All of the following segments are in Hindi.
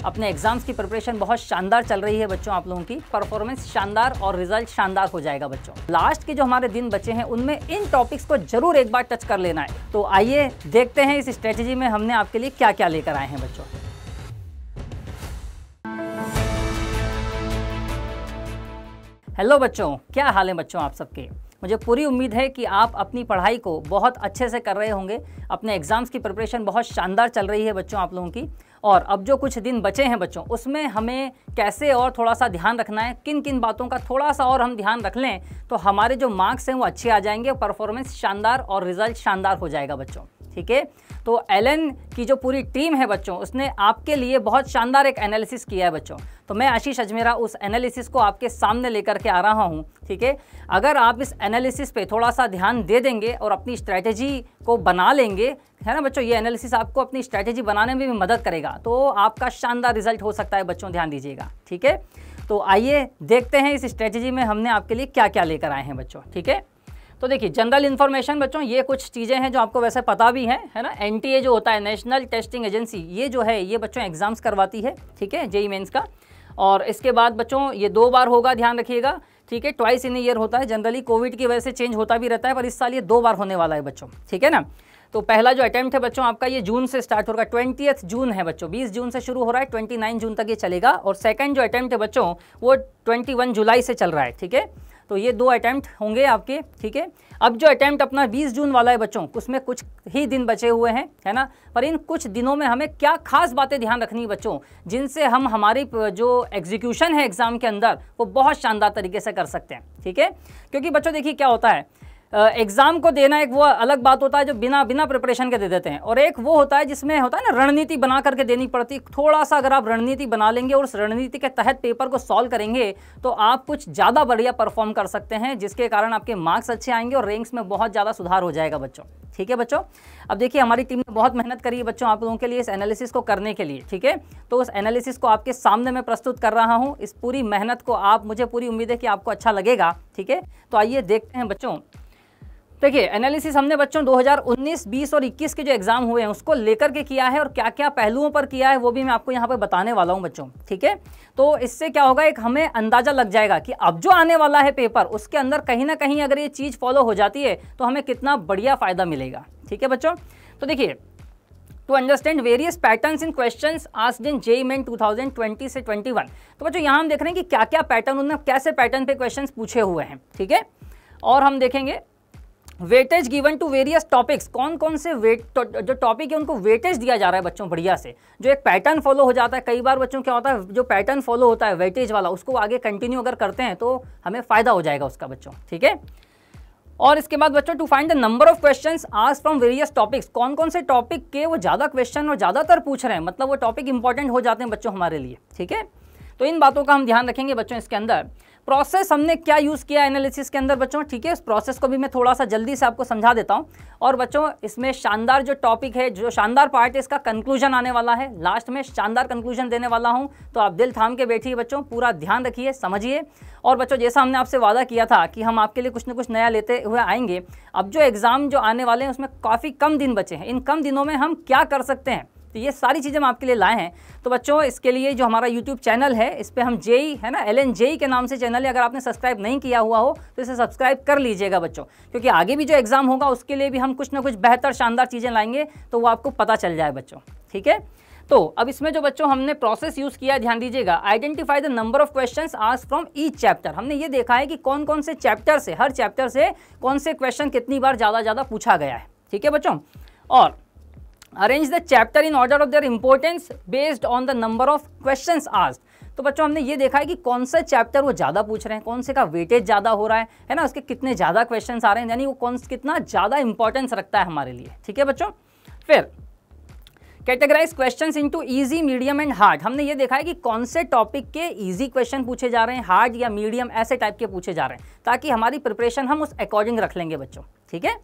अपने एग्जाम्स की प्रिपरेशन बहुत शानदार चल रही है बच्चों। आप लोगों की परफॉर्मेंस शानदार और रिजल्ट शानदार हो जाएगा बच्चों। लास्ट के जो हमारे दिन बचे हैं उनमें इन टॉपिक्स को जरूर एक बार टच कर लेना है। तो आइए देखते हैं इस स्ट्रेटेजी में हमने आपके लिए क्या क्या लेकर आए हैं बच्चों। हेलो बच्चों, क्या हाल है बच्चों आप सबके। मुझे पूरी उम्मीद है कि आप अपनी पढ़ाई को बहुत अच्छे से कर रहे होंगे। अपने एग्जाम्स की प्रिपरेशन बहुत शानदार चल रही है बच्चों आप लोगों की। और अब जो कुछ दिन बचे हैं बच्चों, उसमें हमें कैसे और थोड़ा सा ध्यान रखना है, किन किन बातों का थोड़ा सा और हम ध्यान रख लें तो हमारे जो मार्क्स हैं वो अच्छे आ जाएंगे, परफॉर्मेंस शानदार और रिजल्ट शानदार हो जाएगा बच्चों। ठीक है, तो एलन की जो पूरी टीम है बच्चों, उसने आपके लिए बहुत शानदार एक एनालिसिस किया है बच्चों। तो मैं आशीष अजमेरा उस एनालिसिस को आपके सामने लेकर के आ रहा हूँ। ठीक है, अगर आप इस एनालिसिस पे थोड़ा सा ध्यान दे देंगे और अपनी स्ट्रैटेजी को बना लेंगे, है ना बच्चों, ये एनालिसिस आपको अपनी स्ट्रैटेजी बनाने में भी मदद करेगा, तो आपका शानदार रिजल्ट हो सकता है बच्चों। ध्यान दीजिएगा। ठीक है, तो आइए देखते हैं इस स्ट्रैटेजी में हमने आपके लिए क्या क्या लेकर आए हैं बच्चों। ठीक है, तो देखिए जनरल इन्फॉर्मेशन बच्चों, ये कुछ चीज़ें हैं जो आपको वैसे पता भी है ना। एनटीए जो होता है, नेशनल टेस्टिंग एजेंसी, ये जो है ये बच्चों एग्जाम्स करवाती है। ठीक है, जेईई मेंस का। और इसके बाद बच्चों ये 2 बार होगा, ध्यान रखिएगा। ठीक है, ट्वाइस इन ईयर होता है। जनरली कोविड की वजह से चेंज होता भी रहता है, पर इस साल ये 2 बार होने वाला है बच्चों। ठीक है ना। तो पहला जो अटेम्प्ट है बच्चों आपका ये जून से स्टार्ट होगा, 20 जून है बच्चों, 20 जून से शुरू हो रहा है, 29 जून तक ये चलेगा। और सेकंड जो अटेम्प्ट है बच्चों वो 21 जुलाई से चल रहा है। ठीक है, तो ये 2 अटेम्प्ट होंगे आपके। ठीक है, अब जो अटेम्प्ट अपना 20 जून वाला है बच्चों, उसमें कुछ ही दिन बचे हुए हैं, है ना। पर इन कुछ दिनों में हमें क्या खास बातें ध्यान रखनी है बच्चों, जिनसे हम हमारी जो एग्जीक्यूशन है एग्जाम के अंदर वो बहुत शानदार तरीके से कर सकते हैं। ठीक है, क्योंकि बच्चों देखिए क्या होता है, एग्जाम को देना एक वो अलग बात होता है जो बिना प्रिपरेशन के दे देते हैं, और एक वो होता है जिसमें होता है ना रणनीति बना करके देनी पड़ती। थोड़ा सा अगर आप रणनीति बना लेंगे और उस रणनीति के तहत पेपर को सॉल्व करेंगे तो आप कुछ ज़्यादा बढ़िया परफॉर्म कर सकते हैं, जिसके कारण आपके मार्क्स अच्छे आएंगे और रैंक्स में बहुत ज़्यादा सुधार हो जाएगा बच्चों। ठीक है बच्चों, अब देखिए हमारी टीम ने बहुत मेहनत करी है बच्चों आप लोगों के लिए इस एनालिसिस को करने के लिए। ठीक है, तो उस एनालिसिस को आपके सामने मैं प्रस्तुत कर रहा हूँ। इस पूरी मेहनत को आप, मुझे पूरी उम्मीद है कि आपको अच्छा लगेगा। ठीक है, तो आइए देखते हैं बच्चों। देखिए एनालिसिस हमने बच्चों 2019, 20 और 21 के जो एग्जाम हुए हैं उसको लेकर के किया है, और क्या क्या पहलुओं पर किया है वो भी मैं आपको यहाँ पे बताने वाला हूँ बच्चों। ठीक है, तो इससे क्या होगा, एक हमें अंदाजा लग जाएगा कि अब जो आने वाला है पेपर, उसके अंदर कहीं ना कहीं अगर ये चीज़ फॉलो हो जाती है तो हमें कितना बढ़िया फायदा मिलेगा। ठीक है बच्चों, तो देखिए to understand various patterns in questions asked in JEE main 2020 से 21। तो बच्चों यहाँ हम देख रहे हैं कि क्या क्या पैटर्न, उनमें कैसे पैटर्न पे क्वेश्चंस पूछे हुए हैं। ठीक है, और हम देखेंगे weightage given to various topics, कौन कौन से जो टॉपिक है उनको वेटेज दिया जा रहा है बच्चों बढ़िया से। जो एक पैटर्न फॉलो हो जाता है, कई बार बच्चों क्या होता है, जो पैटर्न फॉलो होता है वेटेज वाला, उसको आगे कंटिन्यू अगर करते हैं तो हमें फायदा हो जाएगा उसका बच्चों। ठीक है, और इसके बाद बच्चों to find the number of questions asked from various topics, कौन कौन से टॉपिक के वो ज़्यादा क्वेश्चन और ज़्यादातर पूछ रहे हैं, मतलब वो टॉपिक इंपॉर्टेंट हो जाते हैं बच्चों हमारे लिए। ठीक है, तो इन बातों का हम ध्यान रखेंगे बच्चों। इसके अंदर प्रोसेस हमने क्या यूज़ किया एनालिसिस के अंदर बच्चों। ठीक है, इस प्रोसेस को भी मैं थोड़ा सा जल्दी से आपको समझा देता हूँ। और बच्चों इसमें शानदार जो टॉपिक है, जो शानदार पार्ट है, इसका कंक्लूजन आने वाला है, लास्ट में शानदार कंक्लूजन देने वाला हूँ। तो आप दिल थाम के बैठिए बच्चों, पूरा ध्यान रखिए, समझिए। और बच्चों जैसा हमने आपसे वादा किया था कि हम आपके लिए कुछ ना कुछ नया लेते हुए आएंगे। अब जो एग्ज़ाम जो आने वाले हैं उसमें काफ़ी कम दिन बचे हैं, इन कम दिनों में हम क्या कर सकते हैं, तो ये सारी चीज़ें हम आपके लिए लाए हैं। तो बच्चों इसके लिए जो हमारा यूट्यूब चैनल है, इस पर हम जेईई, है ना, एलन जेईई के नाम से चैनल है, अगर आपने सब्सक्राइब नहीं किया हुआ हो तो इसे सब्सक्राइब कर लीजिएगा बच्चों, क्योंकि आगे भी जो एग्जाम होगा उसके लिए भी हम कुछ ना कुछ बेहतर शानदार चीज़ें लाएंगे, तो वो आपको पता चल जाए बच्चों। ठीक है, तो अब इसमें जो बच्चों हमने प्रोसेस यूज़ किया है, ध्यान दीजिएगा। Identify the number of questions asked from each chapter, हमने ये देखा है कि कौन कौन से चैप्टर से, हर चैप्टर से कौन से क्वेश्चन कितनी बार ज़्यादा पूछा गया है। ठीक है बच्चों, और arrange the chapter in order of their importance based on the number of questions asked. तो बच्चों हमने ये देखा है कि कौन सा चैप्टर वो ज़्यादा पूछ रहे हैं, कौन से का वेटेज ज़्यादा हो रहा है ना, उसके कितने ज़्यादा क्वेश्चंस आ रहे हैं, यानी वो कितना ज़्यादा इंपॉर्टेंस रखता है हमारे लिए। ठीक है बच्चों, फिर categorise questions into easy, medium and hard, हमने ये देखा है कि कौन से टॉपिक के इजी क्वेश्चन पूछे जा रहे हैं, हार्ड या मीडियम ऐसे टाइप के पूछे जा रहे हैं, ताकि हमारी प्रिपरेशन हम उस अकॉर्डिंग रख लेंगे बच्चों। ठीक है,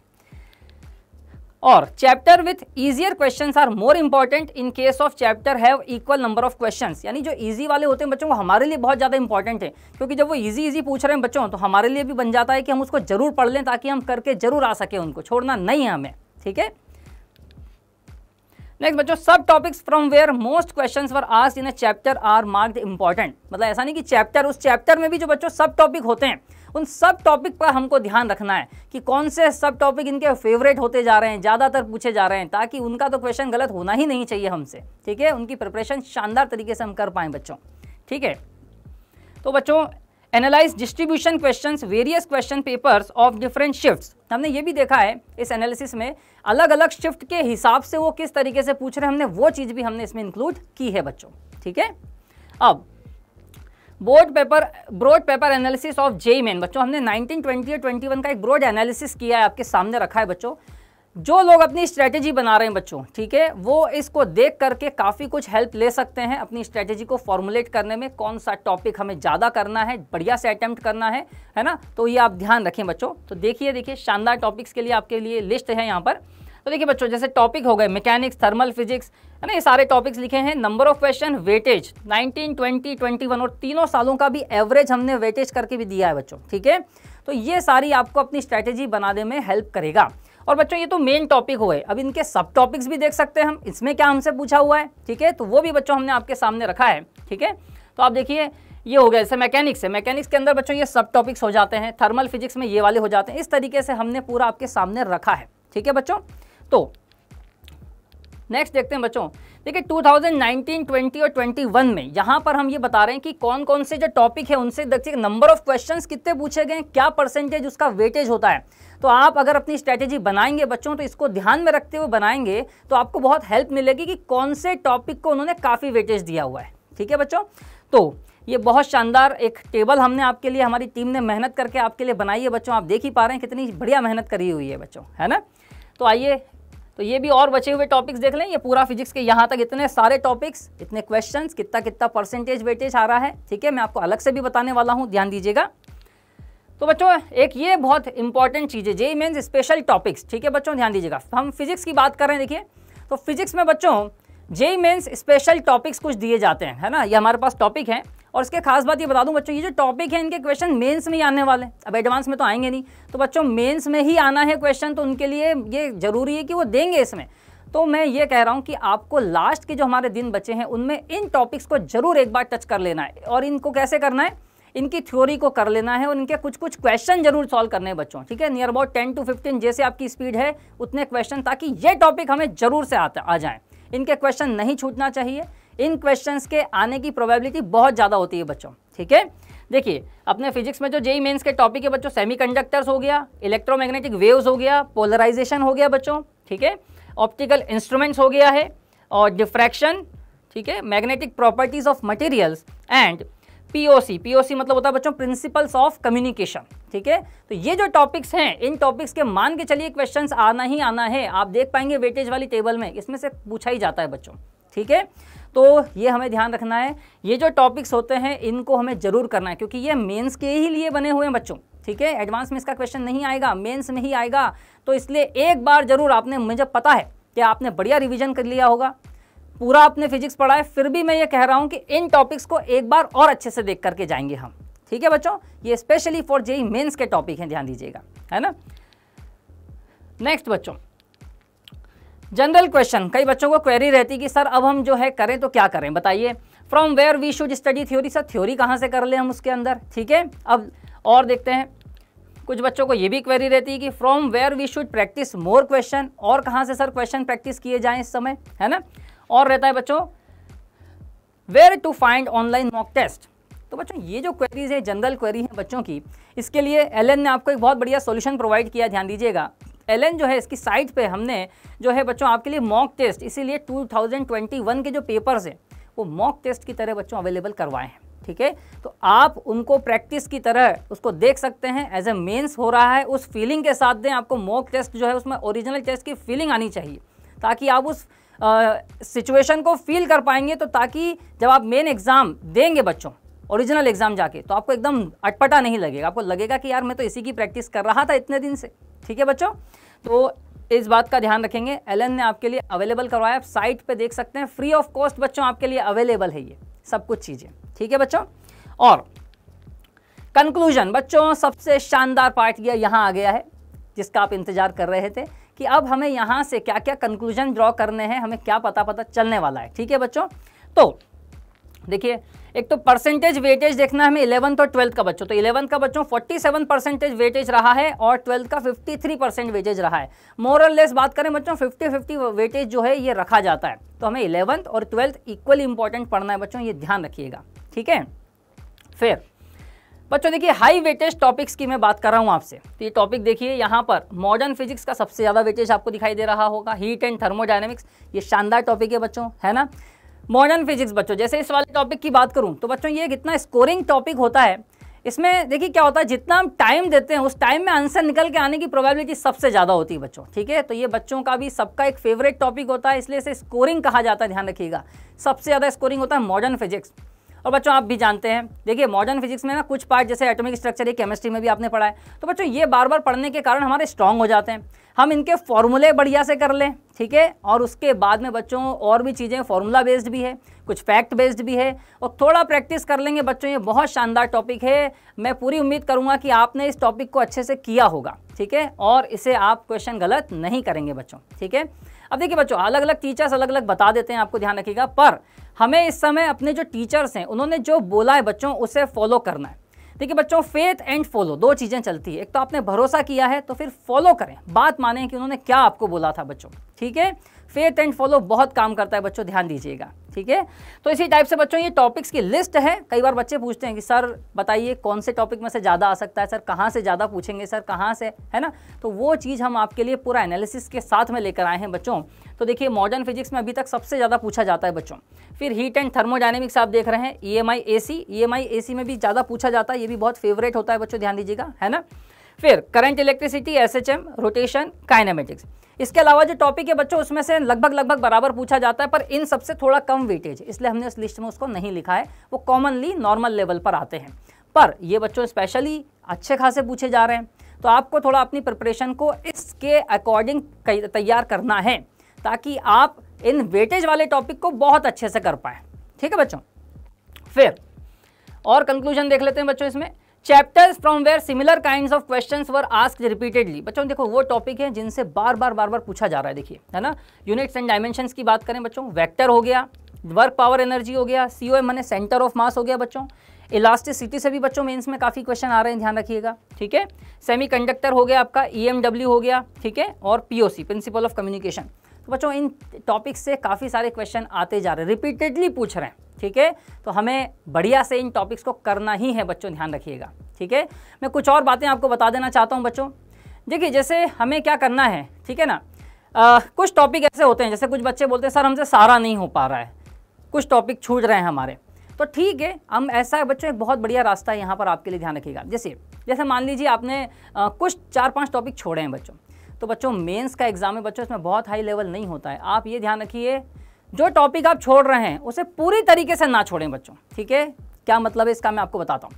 और chapter with easier questions are more important in case of chapter have equal number of questions, यानी जो इजी वाले होते हैं बच्चों वो हमारे लिए बहुत ज़्यादा इंपॉर्टेंट है, क्योंकि जब वो इजी पूछ रहे हैं बच्चों तो हमारे लिए भी बन जाता है कि हम उसको जरूर पढ़ लें, ताकि हम करके जरूर आ सके, उनको छोड़ना नहीं है हमें। ठीक है, नेक्स्ट बच्चों, सब topics from where most questions were asked in a chapter are marked important. मतलब ऐसा नहीं कि चैप्टर, उस चैप्टर में भी जो बच्चों सब टॉपिक होते हैं उन सब टॉपिक पर हमको ध्यान रखना है कि कौन से सब टॉपिक इनके फेवरेट होते जा रहे हैं, ज़्यादातर पूछे जा रहे हैं, ताकि उनका तो क्वेश्चन गलत होना ही नहीं चाहिए हमसे। ठीक है, उनकी प्रिपरेशन शानदार तरीके से हम कर पाएँ बच्चों। ठीक है, तो बच्चों analyse distribution questions various question papers of different shifts. हमने ये भी देखा है इस एनालिसिस में अलग अलग शिफ्ट के हिसाब से वो किस तरीके से पूछ रहे हैं, हमने वो चीज़ भी हमने इसमें इंक्लूड की है बच्चों। ठीक है, अब broad paper analysis of JEE main. बच्चों हमने 19, 20 और 21 का एक ब्रॉड एनालिसिस किया है, आपके सामने रखा है बच्चों। जो लोग अपनी स्ट्रेटेजी बना रहे हैं बच्चों, ठीक है, वो इसको देख करके काफ़ी कुछ हेल्प ले सकते हैं अपनी स्ट्रेटेजी को फॉर्मुलेट करने में। कौन सा टॉपिक हमें ज़्यादा करना है, बढ़िया से अटेम्प्ट करना है ना, तो ये आप ध्यान रखें बच्चों। तो देखिए शानदार टॉपिक्स के लिए आपके लिए लिस्ट है यहाँ पर। तो देखिए बच्चों, जैसे टॉपिक हो गए मैकेनिक्स, थर्मल फिजिक्स, है ना, ये सारे टॉपिक्स लिखे हैं। नंबर ऑफ क्वेश्चन, वेटेज 19, 20, 21 और तीनों सालों का भी एवरेज हमने वेटेज करके भी दिया है बच्चों। ठीक है, तो ये सारी आपको अपनी स्ट्रैटेजी बनाने में हेल्प करेगा। और बच्चों ये तो मेन टॉपिक हुए, अब इनके सब टॉपिक्स भी देख सकते हैं हम, इसमें क्या हमसे पूछा हुआ है। ठीक है, तो वो भी बच्चों हमने आपके सामने रखा है। ठीक है, तो आप देखिए ये हो गया, जैसे मैकेनिक्स है, मैकेनिक्स के अंदर बच्चों ये सब टॉपिक्स हो जाते हैं, थर्मल फिजिक्स में ये वाले हो जाते हैं। इस तरीके से हमने पूरा आपके सामने रखा है। ठीक है बच्चों, तो नेक्स्ट देखते हैं बच्चों। देखिए 2019, 20 और 21 में यहाँ पर हम ये बता रहे हैं कि कौन कौन से जो टॉपिक है उनसे देखिए नंबर ऑफ क्वेश्चंस कितने पूछे गए, क्या परसेंटेज उसका वेटेज होता है। तो आप अगर अपनी स्ट्रैटेजी बनाएंगे बच्चों, तो इसको ध्यान में रखते हुए बनाएंगे तो आपको बहुत हेल्प मिलेगी कि कौन से टॉपिक को उन्होंने काफ़ी वेटेज दिया हुआ है। ठीक है बच्चों, तो ये बहुत शानदार एक टेबल हमने आपके लिए, हमारी टीम ने मेहनत करके आपके लिए बनाई है बच्चों। आप देख ही पा रहे हैं कितनी बढ़िया मेहनत करी हुई है बच्चों, है ना। तो आइए, तो ये भी और बचे हुए टॉपिक्स देख लें। ये पूरा फिजिक्स के यहाँ तक इतने सारे टॉपिक्स, इतने क्वेश्चंस, कितना कितना परसेंटेज वेटेज आ रहा है। ठीक है, मैं आपको अलग से भी बताने वाला हूँ, ध्यान दीजिएगा। तो बच्चों एक ये बहुत इंपॉर्टेंट चीज़ है, जेईई मेंस स्पेशल टॉपिक्स। ठीक है बच्चों, ध्यान दीजिएगा। हम फिजिक्स की बात कर रहे हैं। देखिए तो फिजिक्स में बच्चों जेईई मेंस स्पेशल टॉपिक्स कुछ दिए जाते हैं, है ना। ये हमारे पास टॉपिक है, और इसके खास बात ये बता दूं बच्चों, ये जो टॉपिक है इनके क्वेश्चन मेंस में ही आने वाले हैं। अब एडवांस में तो आएंगे नहीं, तो बच्चों मेंस में ही आना है क्वेश्चन, तो उनके लिए ये जरूरी है कि वो देंगे इसमें। तो मैं ये कह रहा हूँ कि आपको लास्ट के जो हमारे दिन बचे हैं उनमें इन टॉपिक्स को जरूर एक बार टच कर लेना है। और इनको कैसे करना है, इनकी थ्योरी को कर लेना है, और इनके कुछ कुछ क्वेश्चन जरूर सॉल्व करने हैं बच्चों। ठीक है, नियर अबाउट 10 to 15 जैसे आपकी स्पीड है उतने क्वेश्चन, ताकि ये टॉपिक हमें जरूर से आ जाएं। इनके क्वेश्चन नहीं छूटना चाहिए। इन क्वेश्चंस के आने की प्रोबेबिलिटी बहुत ज़्यादा होती है बच्चों। ठीक है, देखिए अपने फिजिक्स में जो जेईई मेंस के टॉपिक है बच्चों, सेमीकंडक्टर्स हो गया, इलेक्ट्रोमैग्नेटिक वेव्स हो गया, पोलराइजेशन हो गया बच्चों। ठीक है, ऑप्टिकल इंस्ट्रूमेंट्स हो गया है, और डिफ्रैक्शन, ठीक है, magnetic properties of materials, and POC मतलब होता है बच्चों प्रिंसिपल्स ऑफ कम्युनिकेशन। ठीक है, तो ये जो टॉपिक्स हैं, इन टॉपिक्स के मान के चलिए क्वेश्चंस आना ही आना है। आप देख पाएंगे वेटेज वाली टेबल में इसमें से पूछा ही जाता है बच्चों। ठीक है, तो ये हमें ध्यान रखना है, ये जो टॉपिक्स होते हैं इनको हमें जरूर करना है, क्योंकि ये मेंस के ही लिए बने हुए हैं बच्चों। ठीक है, एडवांस में इसका क्वेश्चन नहीं आएगा, मेंस में ही आएगा। तो इसलिए एक बार जरूर आपने, मुझे पता है कि आपने बढ़िया रिवीजन कर लिया होगा, पूरा आपने फिजिक्स पढ़ा है, फिर भी मैं ये कह रहा हूँ कि इन टॉपिक्स को एक बार और अच्छे से देख करके जाएंगे हम। ठीक है बच्चों, ये स्पेशली फॉर जेईई मेंस के टॉपिक हैं, ध्यान दीजिएगा, है ना। नेक्स्ट बच्चों, जनरल क्वेश्चन। कई बच्चों को क्वेरी रहती कि सर अब हम जो है करें तो क्या करें, बताइए। From where we should study theory. Sir theory कहाँ से कर लें हम उसके अंदर। ठीक है, अब और देखते हैं, कुछ बच्चों को ये भी क्वेरी रहती है कि from where we should practise more question. और कहाँ से सर क्वेश्चन प्रैक्टिस किए जाएं इस समय, है ना। और रहता है बच्चों where to find online mock test. तो बच्चों ये जो क्वेरीज है, जनरल क्वेरी है बच्चों की, इसके लिए एलन ने आपको एक बहुत बढ़िया सॉल्यूशन प्रोवाइड किया, ध्यान दीजिएगा। एलन जो है इसकी साइट पे हमने जो है बच्चों आपके लिए मॉक टेस्ट, इसीलिए 2021 के जो पेपर्स हैं वो मॉक टेस्ट की तरह बच्चों अवेलेबल करवाए हैं। ठीक है, तो आप उनको प्रैक्टिस की तरह उसको देख सकते हैं, एज ए मेंस हो रहा है उस फीलिंग के साथ दें। आपको मॉक टेस्ट जो है उसमें ओरिजिनल टेस्ट की फीलिंग आनी चाहिए, ताकि आप उस सिचुएशन को फील कर पाएंगे। तो ताकि जब आप मेन एग्जाम देंगे बच्चों, ओरिजिनल एग्जाम जाके, तो आपको एकदम अटपटा नहीं लगेगा, आपको लगेगा कि यार मैं तो इसी की प्रैक्टिस कर रहा था इतने दिन से। ठीक है बच्चों, तो इस बात का ध्यान रखेंगे। एलन ने आपके लिए अवेलेबल करवाया, आप साइट पे देख सकते हैं, फ्री ऑफ कॉस्ट बच्चों आपके लिए अवेलेबल है ये सब कुछ चीज़ें। ठीक है बच्चों, और कंक्लूजन बच्चों सबसे शानदार पार्ट ये यहाँ आ गया है। जिसका आप इंतजार कर रहे थे कि अब हमें यहाँ से क्या क्या कंक्लूजन ड्रॉ करने हैं, हमें क्या पता चलने वाला है। ठीक है बच्चों, तो देखिए एक तो परसेंटेज वेटेज देखना है हमें 11th और 12th का बच्चों। तो 11th का बच्चों 47% वेटेज रहा है और 12th का 53% वेटेज रहा है। मोर और लेस बात करें बच्चों 50-50 वेटेज जो है ये रखा जाता है। तो हमें 11th और 12th इक्वली इंपॉर्टेंट पढ़ना है बच्चों, ये ध्यान रखिएगा। ठीक है, फिर बच्चों देखिए हाई वेटेज टॉपिक्स की मैं बात कर रहा हूँ आपसे। तो ये टॉपिक देखिए यहाँ पर मॉडर्न फिजिक्स का सबसे ज़्यादा वेटेज आपको दिखाई दे रहा होगा। हीट एंड थर्मोडायनेमिक्स, ये शानदार टॉपिक है बच्चों, है ना। मॉडर्न फिजिक्स बच्चों, जैसे इस वाले टॉपिक की बात करूं तो बच्चों ये कितना स्कोरिंग टॉपिक होता है। इसमें देखिए क्या होता है, जितना हम टाइम देते हैं उस टाइम में आंसर निकल के आने की प्रोबेबिलिटी सबसे ज़्यादा होती है बच्चों। ठीक है, तो ये बच्चों का भी सबका एक फेवरेट टॉपिक होता है, इसलिए इसे स्कोरिंग कहा जाता है, ध्यान रखिएगा। सबसे ज़्यादा स्कोरिंग होता है मॉडर्न फिजिक्स। और बच्चों आप भी जानते हैं, देखिए मॉडर्न फिजिक्स में ना कुछ पार्ट जैसे एटॉमिक स्ट्रक्चर, ये केमिस्ट्री में भी आपने पढ़ा है। तो बच्चों ये बार बार पढ़ने के कारण हमारे स्ट्रांग हो जाते हैं, हम इनके फॉर्मूले बढ़िया से कर लें। ठीक है, और उसके बाद में बच्चों और भी चीज़ें फॉर्मूला बेस्ड भी है, कुछ फैक्ट बेस्ड भी है, और थोड़ा प्रैक्टिस कर लेंगे बच्चों। ये बहुत शानदार टॉपिक है, मैं पूरी उम्मीद करूंगा कि आपने इस टॉपिक को अच्छे से किया होगा। ठीक है, और इसे आप क्वेश्चन गलत नहीं करेंगे बच्चों। ठीक है, अब देखिए बच्चों अलग अलग टीचर्स अलग अलग बता देते हैं, आपको ध्यान रखिएगा, पर हमें इस समय अपने जो टीचर्स हैं उन्होंने जो बोला है बच्चों उसे फॉलो करना है। देखिए बच्चों फेथ एंड फॉलो दो चीज़ें चलती है। एक तो आपने भरोसा किया है तो फिर फॉलो करें, बात मानें कि उन्होंने क्या आपको बोला था बच्चों। ठीक है, फेथ एंड फॉलो बहुत काम करता है बच्चों, ध्यान दीजिएगा। ठीक है, तो इसी टाइप से बच्चों ये टॉपिक्स की लिस्ट है। कई बार बच्चे पूछते हैं कि सर बताइए कौन से टॉपिक में से ज़्यादा आ सकता है, सर कहाँ से ज़्यादा पूछेंगे, सर कहाँ से, है ना। तो वो चीज़ हम आपके लिए पूरा एनालिसिस के साथ में लेकर आए हैं बच्चों। तो देखिए मॉडर्न फिजिक्स में अभी तक सबसे ज़्यादा पूछा जाता है बच्चों। फिर हीट एंड थर्मोडायनेमिक्स आप देख रहे हैं, EMI AC में भी ज़्यादा पूछा जाता है, ये भी बहुत फेवरेट होता है बच्चों, ध्यान दीजिएगा, है ना। फिर current electricity, SHM, rotation, kinematics. इसके अलावा जो टॉपिक है बच्चों उसमें से लगभग बराबर पूछा जाता है, पर इन सबसे थोड़ा कम वेटेज, इसलिए हमने उस लिस्ट में उसको नहीं लिखा है। वो कॉमनली नॉर्मल लेवल पर आते हैं, पर ये बच्चों स्पेशली अच्छे खासे पूछे जा रहे हैं। तो आपको थोड़ा अपनी प्रिपरेशन को इसके अकॉर्डिंग तैयार करना है, ताकि आप इन वेटेज वाले टॉपिक को बहुत अच्छे से कर पाएँ। ठीक है बच्चों, फिर और कंक्लूजन देख लेते हैं बच्चों इसमें। Chapters from where similar kinds of questions were asked repeatedly. बच्चों देखो वो टॉपिक है जिनसे बार बार पूछा जा रहा है, देखिए, है ना। यूनिट्स एंड डायमेंशंस की बात करें बच्चों, वेक्टर हो गया, वर्क पावर एनर्जी हो गया, COM माने सेंटर ऑफ मास हो गया बच्चों, इलास्टिसिटी से भी बच्चों मेंस में काफ़ी क्वेश्चन आ रहे हैं, ध्यान रखिएगा। ठीक है, सेमीकंडक्टर हो गया आपका, EMW हो गया, ठीक है, और POC प्रिंसिपल ऑफ कम्युनिकेशन। तो बच्चों इन टॉपिक से काफ़ी सारे क्वेश्चन आते जा रहे हैं, रिपीटेडली पूछ रहे हैं। ठीक है, तो हमें बढ़िया से इन टॉपिक्स को करना ही है बच्चों, ध्यान रखिएगा। ठीक है, मैं कुछ और बातें आपको बता देना चाहता हूं बच्चों। देखिए जैसे हमें क्या करना है, ठीक है ना, कुछ टॉपिक ऐसे होते हैं, जैसे कुछ बच्चे बोलते हैं सर हमसे सारा नहीं हो पा रहा है, कुछ टॉपिक छूट रहे हैं हमारे। तो ठीक है, हम ऐसा है बच्चों, एक बहुत बढ़िया रास्ता है यहाँ पर आपके लिए, ध्यान रखिएगा। जैसे मान लीजिए आपने कुछ 4-5 टॉपिक छोड़े हैं बच्चों, तो बच्चों मेंस का एग्जाम है बच्चों, इसमें बहुत हाई लेवल नहीं होता है। आप ये ध्यान रखिए, जो टॉपिक आप छोड़ रहे हैं उसे पूरी तरीके से ना छोड़ें बच्चों। ठीक है, क्या मतलब है इसका मैं आपको बताता हूँ।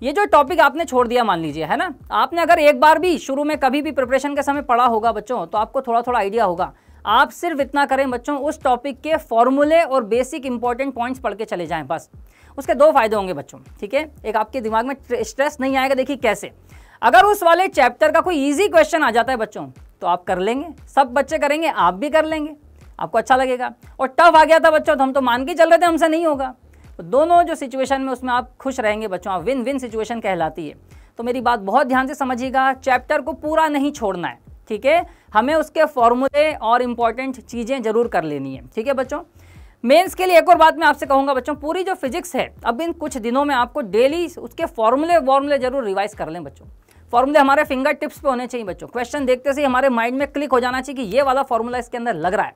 ये जो टॉपिक आपने छोड़ दिया मान लीजिए, है ना, आपने अगर एक बार भी शुरू में कभी भी प्रिपरेशन के समय पढ़ा होगा बच्चों, तो आपको थोड़ा थोड़ा आइडिया होगा। आप सिर्फ इतना करें बच्चों, उस टॉपिक के फॉर्मूले और बेसिक इंपॉर्टेंट पॉइंट्स पढ़ के चले जाएं बस। उसके 2 फायदे होंगे बच्चों। ठीक है, एक आपके दिमाग में स्ट्रेस नहीं आएगा। देखिए कैसे, अगर उस वाले चैप्टर का कोई ईजी क्वेश्चन आ जाता है बच्चों तो आप कर लेंगे, सब बच्चे करेंगे, आप भी कर लेंगे, आपको अच्छा लगेगा। और टफ आ गया था बच्चों तो हम तो मान के चल रहे थे हमसे नहीं होगा। तो दोनों जो सिचुएशन में उसमें आप खुश रहेंगे बच्चों, आप विन विन सिचुएशन कहलाती है। तो मेरी बात बहुत ध्यान से समझिएगा, चैप्टर को पूरा नहीं छोड़ना है। ठीक है, हमें उसके फॉर्मूले और इंपॉर्टेंट चीज़ें जरूर कर लेनी है। ठीक है बच्चों, मेंस के लिए एक और बात मैं आपसे कहूँगा बच्चों, पूरी जो फिजिक्स है अब इन कुछ दिनों में आपको डेली उसके फॉर्मूले जरूर रिवाइज कर लें बच्चों। फॉर्मूले हमारे फिंगर टिप्स पे होने चाहिए बच्चों। क्वेश्चन देखते से हमारे माइंड में क्लिक हो जाना चाहिए कि ये वाला फॉर्मूला इसके अंदर लग रहा है।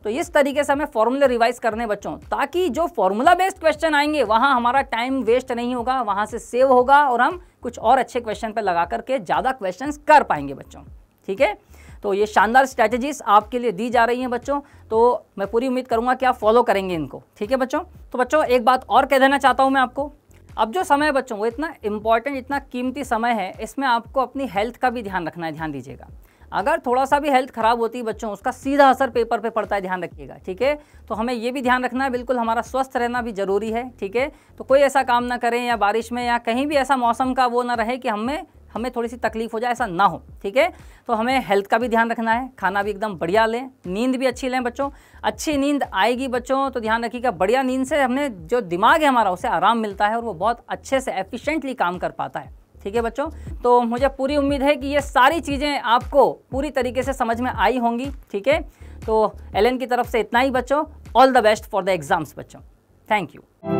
तो इस तरीके से हमें फॉर्मूले रिवाइज करने बच्चों, ताकि जो फॉर्मूला बेस्ड क्वेश्चन आएंगे वहाँ हमारा टाइम वेस्ट नहीं होगा, वहाँ से सेव होगा और हम कुछ और अच्छे क्वेश्चन पर लगा करके ज़्यादा क्वेश्चन कर पाएंगे बच्चों। ठीक है, तो ये शानदार स्ट्रैटेजीज आपके लिए दी जा रही हैं बच्चों, तो मैं पूरी उम्मीद करूँगा कि आप फॉलो करेंगे इनको। ठीक है बच्चों, तो बच्चों एक बात और कह देना चाहता हूँ मैं आपको, अब जो समय है बच्चों वो इतना इंपॉर्टेंट, इतना कीमती समय है, इसमें आपको अपनी हेल्थ का भी ध्यान रखना है, ध्यान दीजिएगा। अगर थोड़ा सा भी हेल्थ खराब होती है बच्चों, उसका सीधा असर पेपर पे पड़ता है, ध्यान रखिएगा। ठीक है, तो हमें ये भी ध्यान रखना है, बिल्कुल हमारा स्वस्थ रहना भी जरूरी है। ठीक है, तो कोई ऐसा काम ना करें या बारिश में या कहीं भी ऐसा मौसम का वो ना रहे कि हमें हमें थोड़ी सी तकलीफ हो जाए, ऐसा ना हो, ठीक है। तो हमें हेल्थ का भी ध्यान रखना है, खाना भी एकदम बढ़िया लें, नींद भी अच्छी लें बच्चों। अच्छी नींद आएगी बच्चों तो ध्यान रखिएगा, बढ़िया नींद से हमने जो दिमाग है हमारा उसे आराम मिलता है और वो बहुत अच्छे से एफिशिएंटली काम कर पाता है, ठीक है बच्चों। तो मुझे पूरी उम्मीद है कि ये सारी चीज़ें आपको पूरी तरीके से समझ में आई होंगी, ठीक है। तो एलन की तरफ से इतना ही बच्चों। All the best for the exams बच्चों। Thank you.